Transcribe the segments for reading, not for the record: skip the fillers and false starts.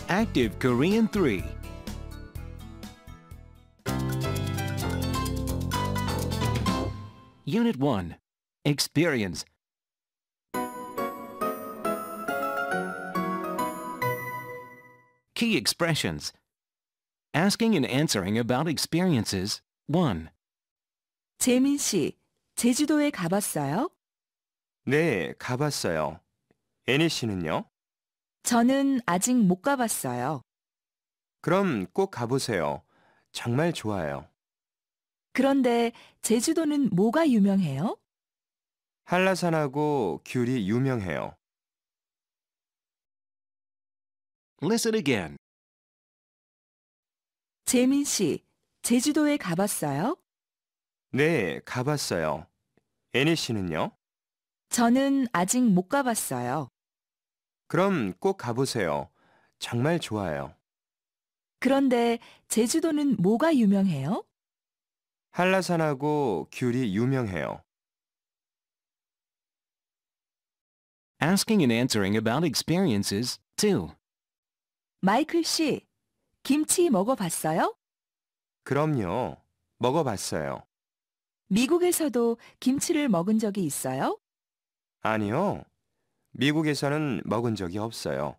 Active Korean 3. Unit 1. Experience. Key expressions. Asking and answering about experiences. 1. 재민 씨, 제주도에 가봤어요? 네, 가봤어요. 애니 씨는요? 저는 아직 못 가봤어요. 그럼 꼭 가보세요. 정말 좋아요. 그런데 제주도는 뭐가 유명해요? 한라산하고 귤이 유명해요. Listen again. 재민 씨, 제주도에 가봤어요? 네, 가봤어요. 애니 씨는요? 저는 아직 못 가봤어요. 그럼 꼭 가보세요. 정말 좋아요. 그런데 제주도는 뭐가 유명해요? 한라산하고 귤이 유명해요. Asking and answering about experiences. 2. 마이클 씨, 김치 먹어봤어요? 그럼요. 먹어봤어요. 미국에서도 김치를 먹은 적이 있어요? 아니요. 미국에서는 먹은 적이 없어요.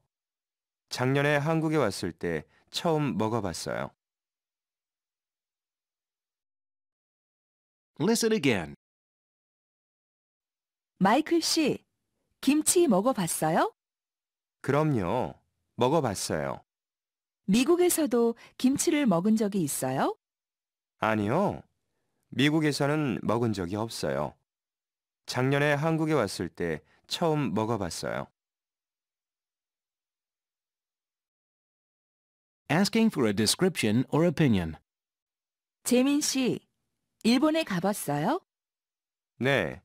작년에 한국에 왔을 때 처음 먹어봤어요. Listen again. 마이클 씨, 김치 먹어봤어요? 그럼요. 먹어봤어요. 미국에서도 김치를 먹은 적이 있어요? 아니요. 미국에서는 먹은 적이 없어요. 작년에 한국에 왔을 때 처음 먹어봤어요. Asking for a description or opinion. 재민 씨, 일본에 가봤어요? 네.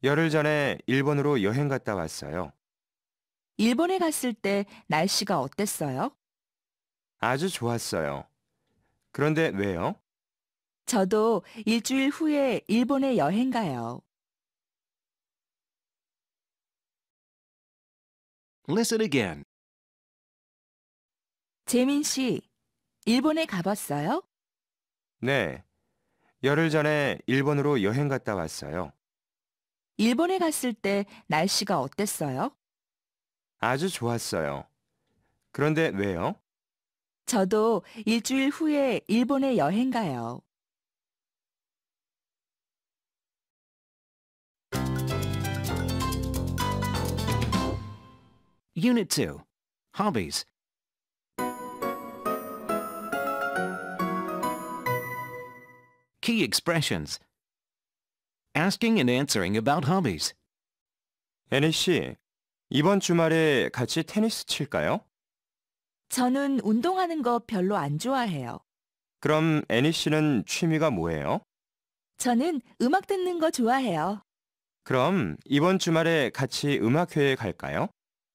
열흘 전에 일본으로 여행 갔다 왔어요. 일본에 갔을 때 날씨가 어땠어요? 아주 좋았어요. 그런데 왜요? 저도 일주일 후에 일본에 여행 가요. Listen again. 재민 씨, 일본에 가봤어요? 네. 열흘 전에 일본으로 여행 갔다 왔어요. 일본에 갔을 때 날씨가 어땠어요? 아주 좋았어요. 그런데 왜요? 저도 일주일 후에 일본에 여행 가요. Unit 2. Hobbies. Key expressions. Asking and answering about hobbies. 애니 씨, 이번 주말에 같이 테니스 칠까요? 저는 운동하는 거 별로 안 좋아해요. 그럼 애니 씨는 취미가 뭐예요? 저는 음악 듣는 거 좋아해요. 그럼 이번 주말에 같이 음악회에 갈까요?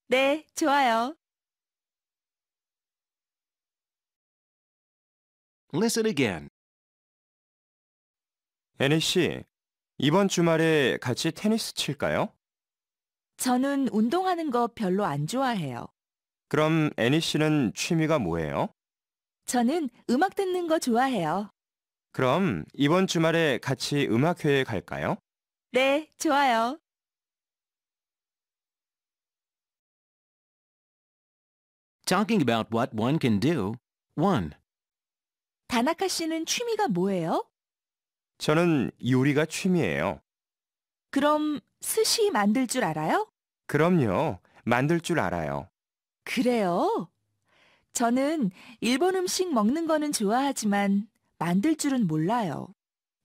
네, 좋아요. Listen again. 애니 씨, 이번 주말에 같이 테니스 칠까요? 저는 운동하는 거 별로 안 좋아해요. 그럼 애니 씨는 취미가 뭐예요? 저는 음악 듣는 거 좋아해요. 그럼 이번 주말에 같이 음악회에 갈까요? 네, 좋아요. Talking about what one can do. 1. 다나카 씨는 취미가 뭐예요? 저는 요리가 취미예요. 그럼 스시 만들 줄 알아요? 그럼요. 만들 줄 알아요. 그래요? 저는 일본 음식 먹는 거는 좋아하지만 만들 줄은 몰라요.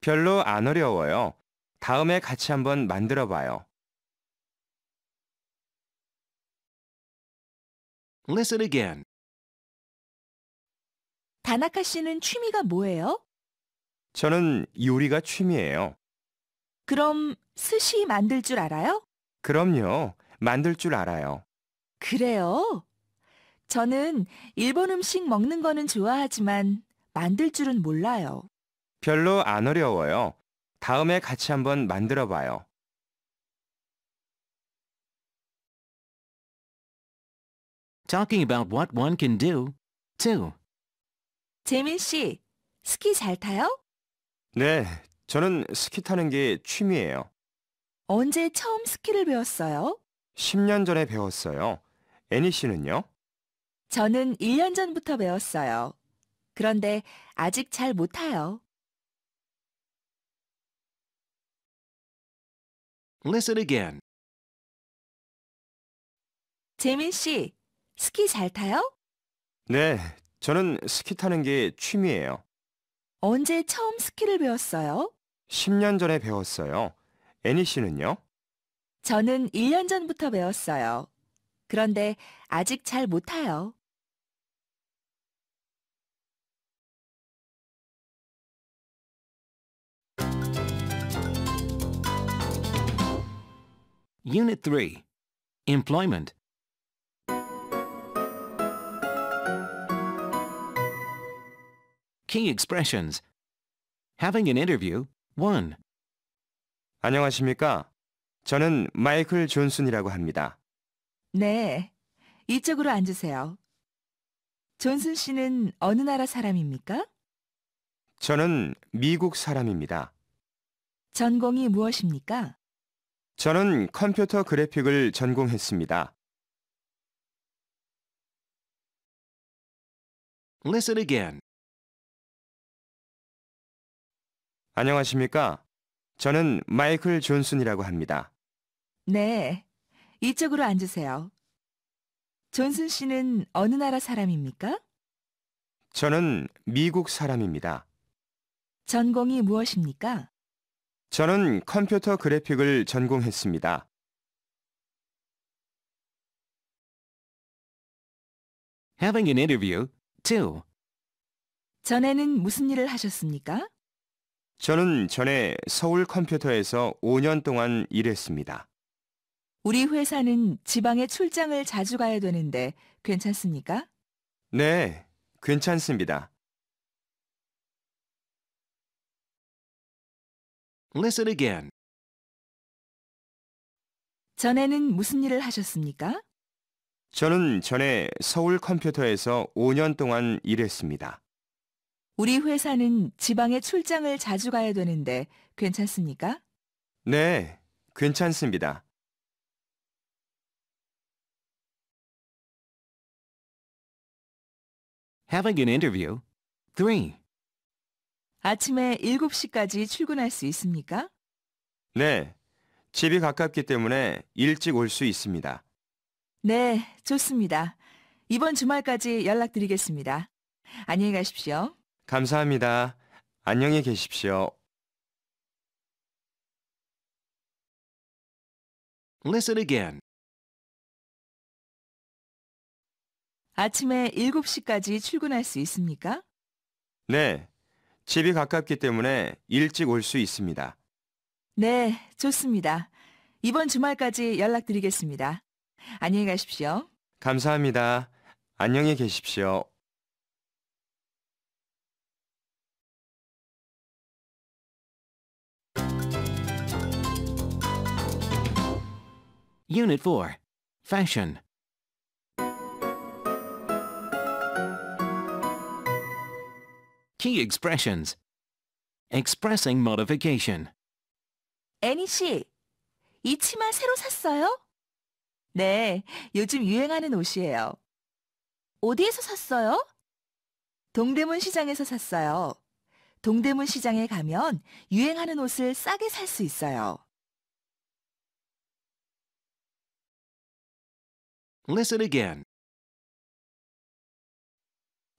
별로 안 어려워요. 다음에 같이 한번 만들어 봐요. Listen again. 다나카 씨는 취미가 뭐예요? 저는 요리가 취미예요. 그럼 스시 만들 줄 알아요? 그럼요. 만들 줄 알아요. 그래요? 저는 일본 음식 먹는 거는 좋아하지만 만들 줄은 몰라요. 별로 안 어려워요. 다음에 같이 한번 만들어 봐요. talking about what one can do. 2. 재민 씨, 스키 잘 타요? 네, 저는 스키 타는 게 취미예요. 언제 처음 스키를 배웠어요? 10년 전에 배웠어요. 애니 씨는요? 저는 1년 전부터 배웠어요. 그런데 아직 잘 못 타요. Listen again. 재민 씨, 스키 잘 타요? 네, 저는 스키 타는 게 취미예요. 언제 처음 스키를 배웠어요? 10년 전에 배웠어요. 애니 씨는요? 저는 1년 전부터 배웠어요. 그런데 아직 잘 못 타요. Unit 3. Employment. Key expressions. Having an interview. 1. 안녕하십니까? 저는 마이클 존슨이라고 합니다. 네, 이쪽으로 앉으세요. 존슨 씨는 어느 나라 사람입니까? 저는 미국 사람입니다. 전공이 무엇입니까? 저는 컴퓨터 그래픽을 전공했습니다. Listen again. 안녕하십니까? 저는 마이클 존슨이라고 합니다. 네, 이쪽으로 앉으세요. 존슨 씨는 어느 나라 사람입니까? 저는 미국 사람입니다. 전공이 무엇입니까? 저는 컴퓨터 그래픽을 전공했습니다. Having an interview. 2. 전에는 무슨 일을 하셨습니까? 저는 전에 서울 컴퓨터에서 5년 동안 일했습니다. 우리 회사는 지방에 출장을 자주 가야 되는데 괜찮습니까? 네, 괜찮습니다. Listen again. 전에는 무슨 일을 하셨습니까? 저는 전에 서울 컴퓨터에서 5년 동안 일했습니다. 우리 회사는 지방에 출장을 자주 가야 되는데 괜찮습니까? 네, 괜찮습니다. Having an interview. 3. 아침에 7시까지 출근할 수 있습니까? 네, 집이 가깝기 때문에 일찍 올 수 있습니다. 네, 좋습니다. 이번 주말까지 연락드리겠습니다. 안녕히 가십시오. 감사합니다. 안녕히 계십시오. Listen again. 아침에 7시까지 출근할 수 있습니까? 네, 집이 가깝기 때문에 일찍 올 수 있습니다. 네, 좋습니다. 이번 주말까지 연락드리겠습니다. 안녕히 가십시오. 감사합니다. 안녕히 계십시오. Unit 4. Fashion. Key expressions. Expressing modification. 애니 씨, 이 치마 새로 샀어요? 네, 요즘 유행하는 옷이에요. 어디에서 샀어요? 동대문 시장에서 샀어요. 동대문 시장에 가면 유행하는 옷을 싸게 살 수 있어요. Listen again.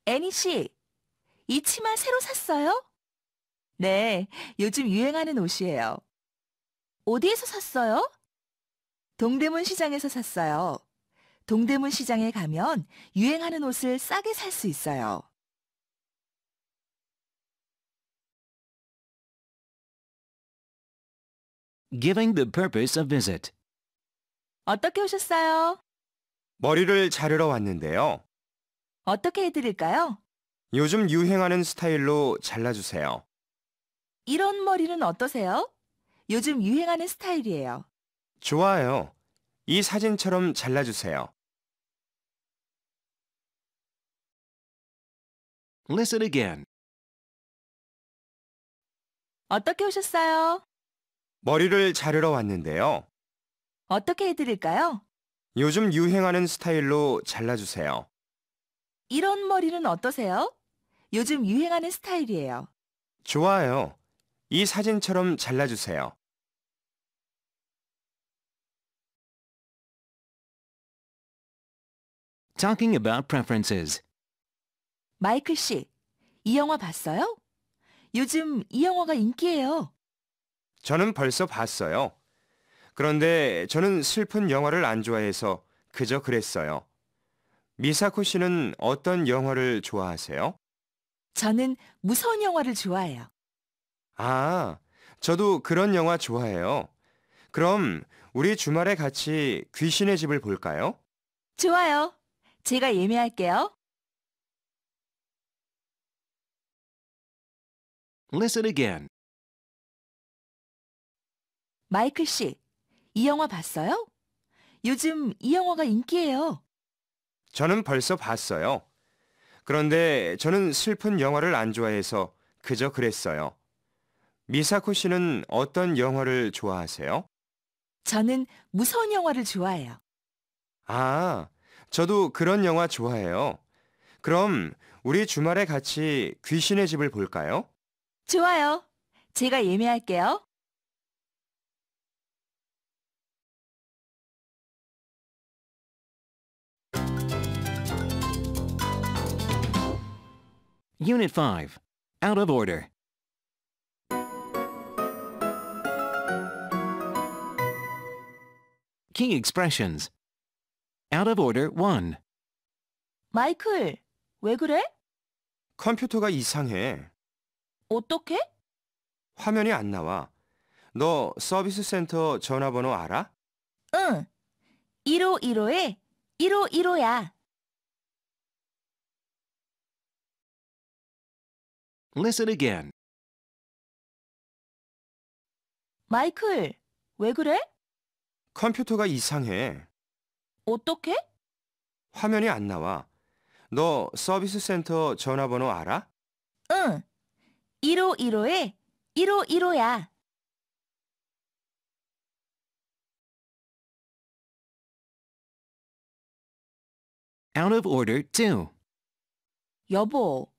애니 씨, 이 치마 새로 샀어요? 네, 요즘 유행하는 옷이에요. 어디에서 샀어요? 동대문 시장에서 샀어요. 동대문 시장에 가면 유행하는 옷을 싸게 살 수 있어요. Giving the purpose a visit. 어떻게 오셨어요? 머리를 자르러 왔는데요. 어떻게 해드릴까요? 요즘 유행하는 스타일로 잘라주세요. 이런 머리는 어떠세요? 요즘 유행하는 스타일이에요. 좋아요. 이 사진처럼 잘라주세요. Listen again. 어떻게 오셨어요? 머리를 자르러 왔는데요. 어떻게 해드릴까요? 요즘 유행하는 스타일로 잘라주세요. 이런 머리는 어떠세요? 요즘 유행하는 스타일이에요. 좋아요. 이 사진처럼 잘라주세요. Talking about preferences. 마이클 씨, 이 영화 봤어요? 요즘 이 영화가 인기예요. 저는 벌써 봤어요. 그런데 저는 슬픈 영화를 안 좋아해서 그저 그랬어요. 미사코 씨는 어떤 영화를 좋아하세요? 저는 무서운 영화를 좋아해요. 아, 저도 그런 영화 좋아해요. 그럼 우리 주말에 같이 귀신의 집을 볼까요? 좋아요. 제가 예매할게요. Listen again. 마이클 씨, 이 영화 봤어요? 요즘 이 영화가 인기예요. 저는 벌써 봤어요. 그런데 저는 슬픈 영화를 안 좋아해서 그저 그랬어요. 미사코 씨는 어떤 영화를 좋아하세요? 저는 무서운 영화를 좋아해요. 아, 저도 그런 영화 좋아해요. 그럼 우리 주말에 같이 귀신의 집을 볼까요? 좋아요. 제가 예매할게요. Unit 5. Out of order. Key expressions. Out of order 1. 마이클, 왜 그래? 컴퓨터가 이상해. 어떻게? 화면이 안 나와. 너 서비스 센터 전화번호 알아? 응. 1515에 1515야. Listen again. 마이클, 왜 그래? 컴퓨터가 이상해. 어떻게? 화면이 안 나와. 너 서비스 센터 전화번호 알아? 응. 1515에 1515야. Out of order 2. 여보,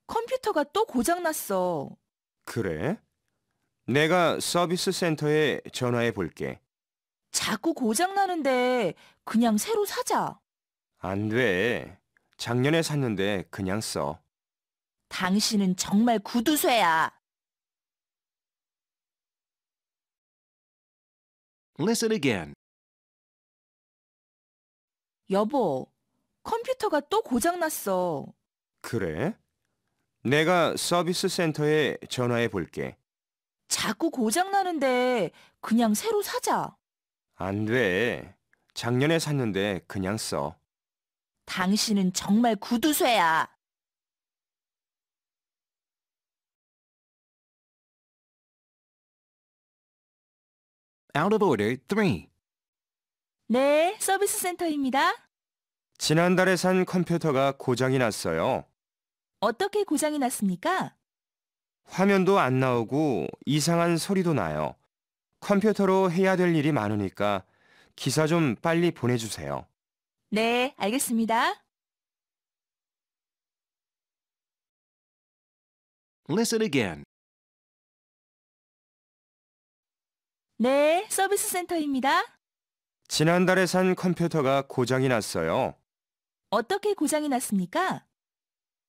컴퓨터가 또 고장났어. 그래? 내가 서비스 센터에 전화해 볼게. 자꾸 고장나는데 그냥 새로 사자. 안 돼. 작년에 샀는데 그냥 써. 당신은 정말 구두쇠야. Listen again. 여보, 컴퓨터가 또 고장났어. 그래? 내가 서비스 센터에 전화해 볼게. 자꾸 고장나는데 그냥 새로 사자. 안 돼. 작년에 샀는데 그냥 써. 당신은 정말 구두쇠야. Out of order 3. 네, 서비스 센터입니다. 지난달에 산 컴퓨터가 고장이 났어요. 어떻게 고장이 났습니까? 화면도 안 나오고 이상한 소리도 나요. 컴퓨터로 해야 될 일이 많으니까 기사 좀 빨리 보내주세요. 네, 알겠습니다. Listen again. 네, 서비스 센터입니다. 지난달에 산 컴퓨터가 고장이 났어요. 어떻게 고장이 났습니까?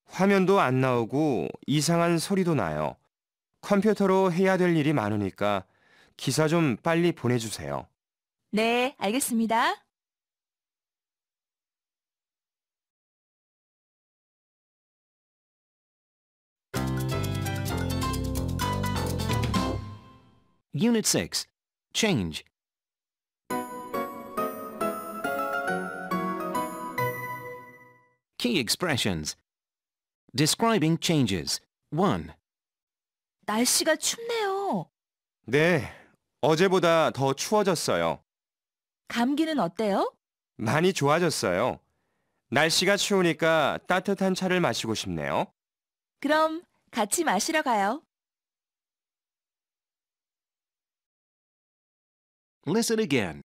화면도 안 나오고 이상한 소리도 나요. 컴퓨터로 해야 될 일이 많으니까 기사 좀 빨리 보내주세요. 네, 알겠습니다. Unit 6. Change. Key expressions. Describing changes. 1. 날씨가 춥네요. 네, 어제보다 더 추워졌어요. 감기는 어때요? 많이 좋아졌어요. 날씨가 추우니까 따뜻한 차를 마시고 싶네요. 그럼 같이 마시러 가요. Listen again.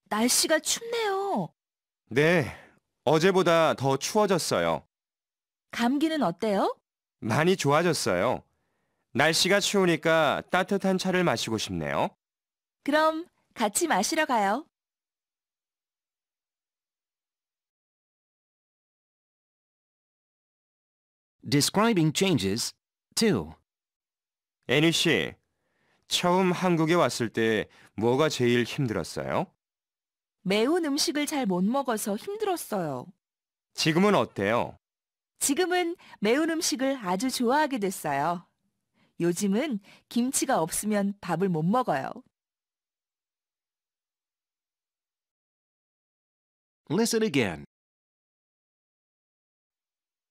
날씨가 춥네요. 네, 어제보다 더 추워졌어요. 감기는 어때요? 많이 좋아졌어요. 날씨가 추우니까 따뜻한 차를 마시고 싶네요. 그럼 같이 마시러 가요. Describing changes 2. 애니 씨, 처음 한국에 왔을 때 뭐가 제일 힘들었어요? 매운 음식을 잘 못 먹어서 힘들었어요. 지금은 어때요? 지금은 매운 음식을 아주 좋아하게 됐어요. 요즘은 김치가 없으면 밥을 못 먹어요. Listen again.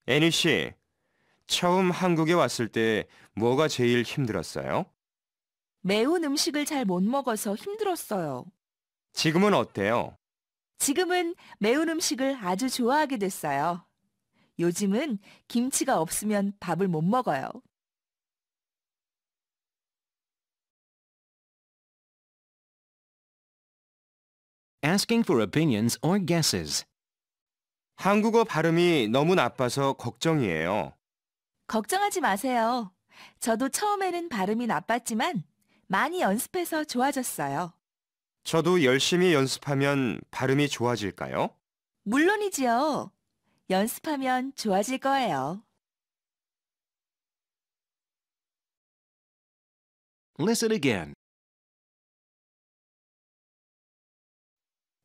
애니 씨, 처음 한국에 왔을 때 뭐가 제일 힘들었어요? 매운 음식을 잘 못 먹어서 힘들었어요. 지금은 어때요? 지금은 매운 음식을 아주 좋아하게 됐어요. 요즘은 김치가 없으면 밥을 못 먹어요. Asking for opinions or guesses. 한국어 발음이 너무 나빠서 걱정이에요. 걱정하지 마세요. 저도 처음에는 발음이 나빴지만 많이 연습해서 좋아졌어요. 저도 열심히 연습하면 발음이 좋아질까요? 물론이지요. 연습하면 좋아질 거예요. Listen again.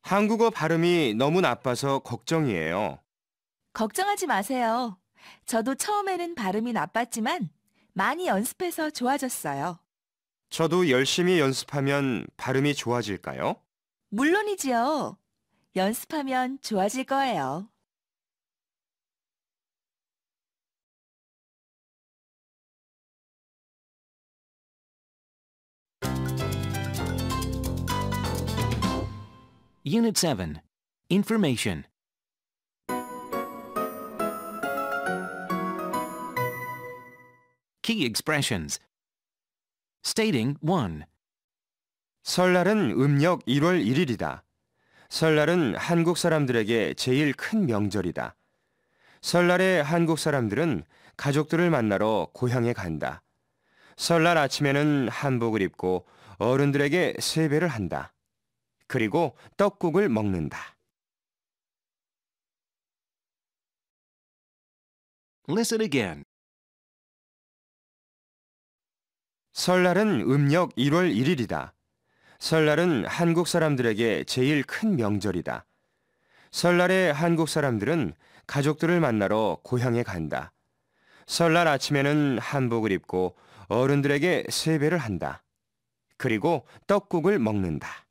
한국어 발음이 너무 나빠서 걱정이에요. 걱정하지 마세요. 저도 처음에는 발음이 나빴지만 많이 연습해서 좋아졌어요. 저도 열심히 연습하면 발음이 좋아질까요? 물론이지요. 연습하면 좋아질 거예요. Unit 7. Information. Key expressions. Stating 1. 설날은 음력 1월 1일이다. 설날은 한국 사람들에게 제일 큰 명절이다. 설날에 한국 사람들은 가족들을 만나러 고향에 간다. 설날 아침에는 한복을 입고 어른들에게 세배를 한다. 그리고 떡국을 먹는다. Listen again. 설날은 음력 1월 1일이다. 설날은 한국 사람들에게 제일 큰 명절이다. 설날에 한국 사람들은 가족들을 만나러 고향에 간다. 설날 아침에는 한복을 입고 어른들에게 세배를 한다. 그리고 떡국을 먹는다.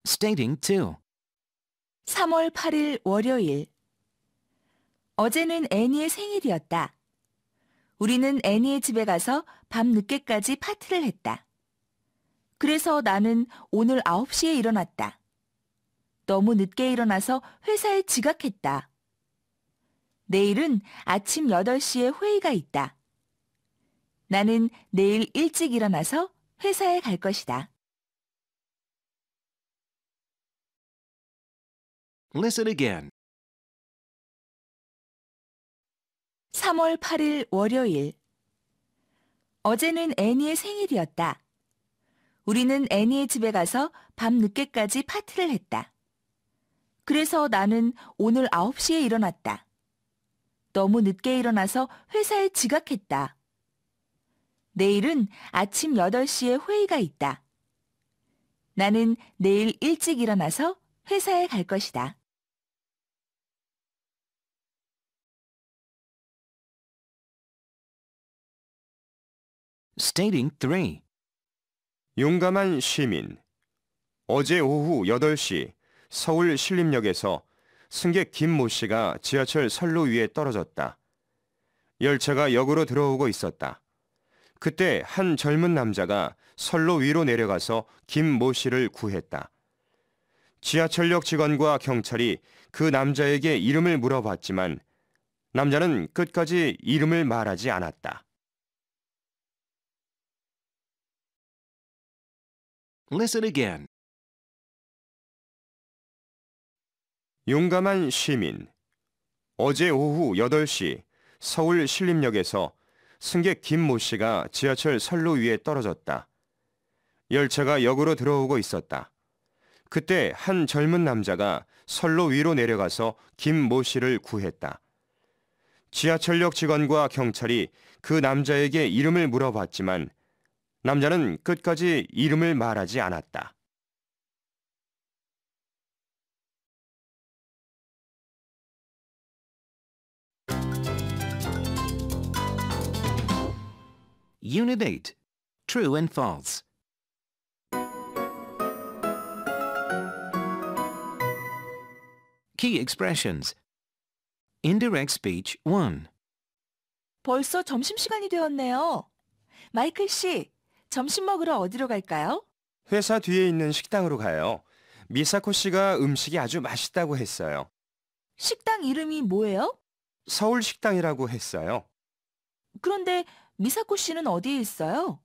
Stating 2. 3월 8일 월요일. 어제는 애니의 생일이었다. 우리는 애니의 집에 가서 밤 늦게까지 파티를 했다. 그래서 나는 오늘 9시에 일어났다. 너무 늦게 일어나서 회사에 지각했다. 내일은 아침 8시에 회의가 있다. 나는 내일 일찍 일어나서 회사에 갈 것이다. Listen again. 3월 8일 월요일. 어제는 애니의 생일이었다. 우리는 애니의 집에 가서 밤 늦게까지 파티를 했다. 그래서 나는 오늘 9시에 일어났다. 너무 늦게 일어나서 회사에 지각했다. 내일은 아침 8시에 회의가 있다. 나는 내일 일찍 일어나서 회사에 갈 것이다. Stating 3. 용감한 시민. 어제 오후 8시 서울 신림역에서 승객 김모 씨가 지하철 선로 위에 떨어졌다. 열차가 역으로 들어오고 있었다. 그때 한 젊은 남자가 선로 위로 내려가서 김 모 씨를 구했다. 지하철역 직원과 경찰이 그 남자에게 이름을 물어봤지만 남자는 끝까지 이름을 말하지 않았다. Listen again. 용감한 시민. 어제 오후 8시 서울 신림역에서 승객 김 모 씨가 지하철 선로 위에 떨어졌다. 열차가 역으로 들어오고 있었다. 그때 한 젊은 남자가 선로 위로 내려가서 김 모 씨를 구했다. 지하철역 직원과 경찰이 그 남자에게 이름을 물어봤지만 남자는 끝까지 이름을 말하지 않았다. Unit 8. True and false. Key expressions. Indirect speech 1. 벌써 점심시간이 되었네요. 마이클 씨, 점심 먹으러 어디로 갈까요? 회사 뒤에 있는 식당으로 가요. 미사코 씨가 음식이 아주 맛있다고 했어요. 식당 이름이 뭐예요? 서울 식당이라고 했어요. 그런데 미사코 씨는 어디에 있어요?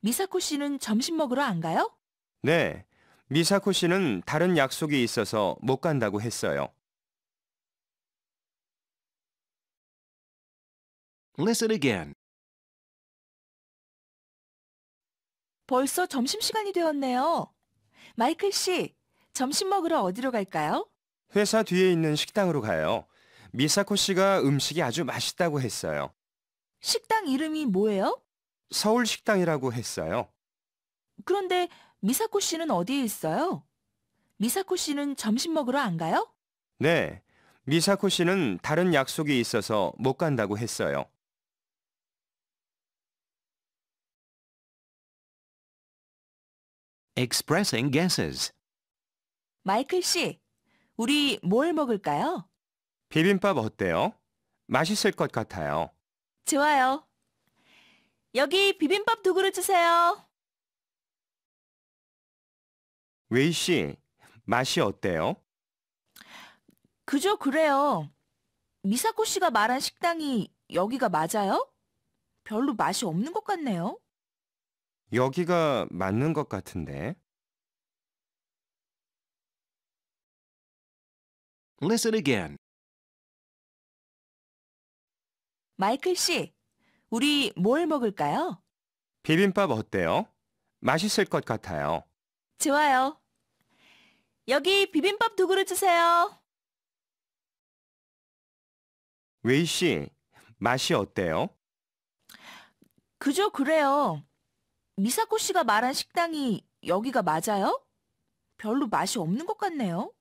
미사코 씨는 점심 먹으러 안 가요? 네, 미사코 씨는 다른 약속이 있어서 못 간다고 했어요. Listen again. 벌써 점심시간이 되었네요. 마이클 씨, 점심 먹으러 어디로 갈까요? 회사 뒤에 있는 식당으로 가요. 미사코 씨가 음식이 아주 맛있다고 했어요. 식당 이름이 뭐예요? 서울 식당이라고 했어요. 그런데 미사코 씨는 어디에 있어요? 미사코 씨는 점심 먹으러 안 가요? 네, 미사코 씨는 다른 약속이 있어서 못 간다고 했어요. Expressing guesses. 마이클 씨, 우리 뭘 먹을까요? 비빔밥 어때요? 맛있을 것 같아요. 좋아요. 여기 비빔밥 2그릇 주세요. 웨이 씨, 맛이 어때요? 그저 그래요. 미사코 씨가 말한 식당이 여기가 맞아요? 별로 맛이 없는 것 같네요. 여기가 맞는 것 같은데. Listen again. 마이클 씨, 우리 뭘 먹을까요? 비빔밥 어때요? 맛있을 것 같아요. 좋아요. 여기 비빔밥 2그릇 주세요. 웨이 씨, 맛이 어때요? 그저 그래요. 미사코 씨가 말한 식당이 여기가 맞아요? 별로 맛이 없는 것 같네요.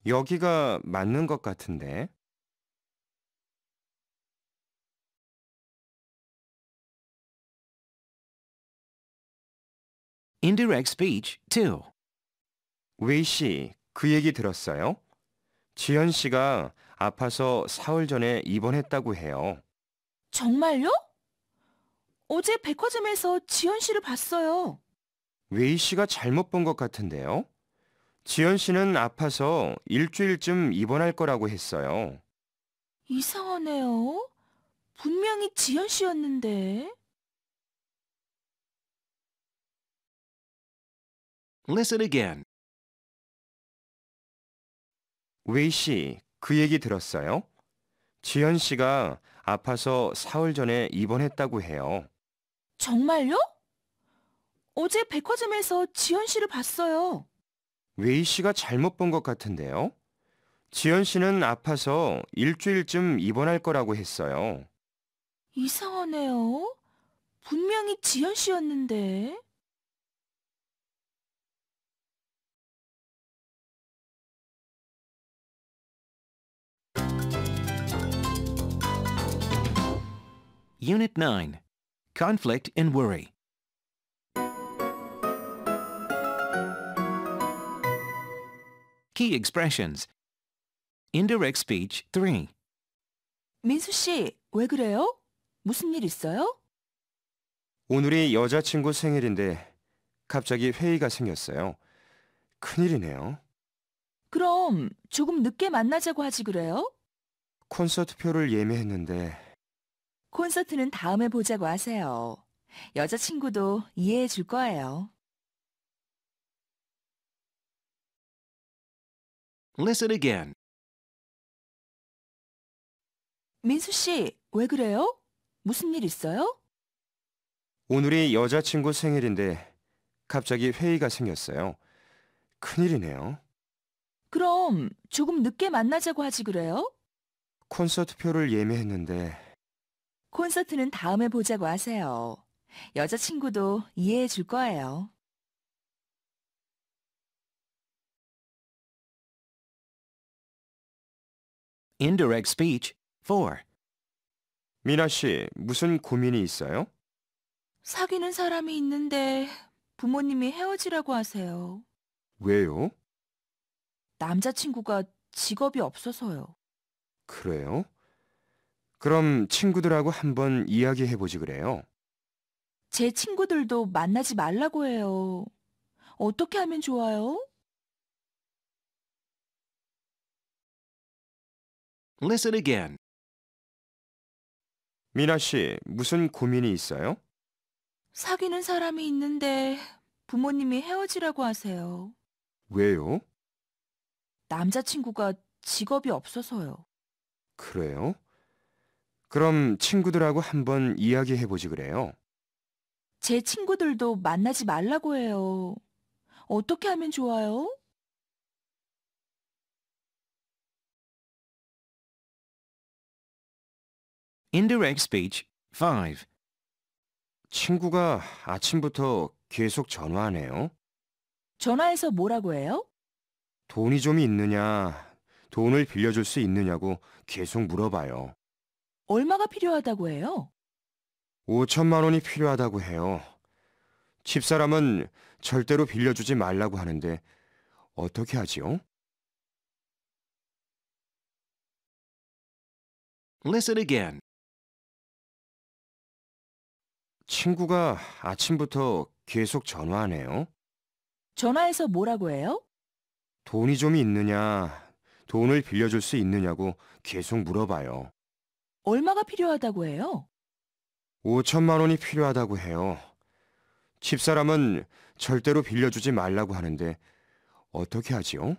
여기가 맞는 것 같은데. Indirect speech 2. 웨이 씨, 그 얘기 들었어요? 지현 씨가 아파서 사흘 전에 입원했다고 해요. 정말요? 어제 백화점에서 지연 씨를 봤어요. 웨이 씨가 잘못 본 것 같은데요? 지현 씨는 아파서 일주일쯤 입원할 거라고 했어요. 이상하네요. 분명히 지연 씨였는데. Listen again. 웨이 씨, 그 얘기 들었어요? 지현 씨가 아파서 사흘 전에 입원했다고 해요. 정말요? 어제 백화점에서 지연 씨를 봤어요. 웨이 씨가 잘못 본 것 같은데요? 지현 씨는 아파서 일주일쯤 입원할 거라고 했어요. 이상하네요. 분명히 지연 씨였는데. Unit 9. Conflict and worry. Key expressions. Indirect speech 3. 민수 씨, 왜 그래요? 무슨 일 있어요? 오늘이 여자친구 생일인데 갑자기 회의가 생겼어요. 큰일이네요. 그럼 조금 늦게 만나자고 하지 그래요? 콘서트 표를 예매했는데 콘서트는 다음에 보자고 하세요. 여자친구도 이해해 줄 거예요. Listen again. 민수 씨, 왜 그래요? 무슨 일 있어요? 오늘이 여자친구 생일인데 갑자기 회의가 생겼어요. 큰일이네요. 그럼 조금 늦게 만나자고 하지 그래요? 콘서트 표를 예매했는데 콘서트는 다음에 보자고 하세요. 여자친구도 이해해 줄 거예요. Indirect speech 4. 미나 씨, 무슨 고민이 있어요? 사귀는 사람이 있는데 부모님이 헤어지라고 하세요. 왜요? 남자친구가 직업이 없어서요. 그래요? 그럼 친구들하고 한번 이야기해보지 그래요. 제 친구들도 만나지 말라고 해요. 어떻게 하면 좋아요? Listen again. 미나 씨, 무슨 고민이 있어요? 사귀는 사람이 있는데 부모님이 헤어지라고 하세요. 왜요? 남자친구가 직업이 없어서요. 그래요? 그럼 친구들하고 한번 이야기해보지 그래요. 제 친구들도 만나지 말라고 해요. 어떻게 하면 좋아요? Indirect speech 5. 친구가 아침부터 계속 전화하네요. 전화해서 뭐라고 해요? 돈이 좀 있느냐, 돈을 빌려줄 수 있느냐고 계속 물어봐요. 얼마가 필요하다고 해요? 5천만 원이 필요하다고 해요. 집사람은 절대로 빌려주지 말라고 하는데 어떻게 하지요? Listen again. 친구가 아침부터 계속 전화하네요. 전화해서 뭐라고 해요? 돈이 좀 있느냐, 돈을 빌려줄 수 있느냐고 계속 물어봐요. 얼마가 필요하다고 해요? 5천만 원이 필요하다고 해요. 집사람은 절대로 빌려주지 말라고 하는데 어떻게 하지요?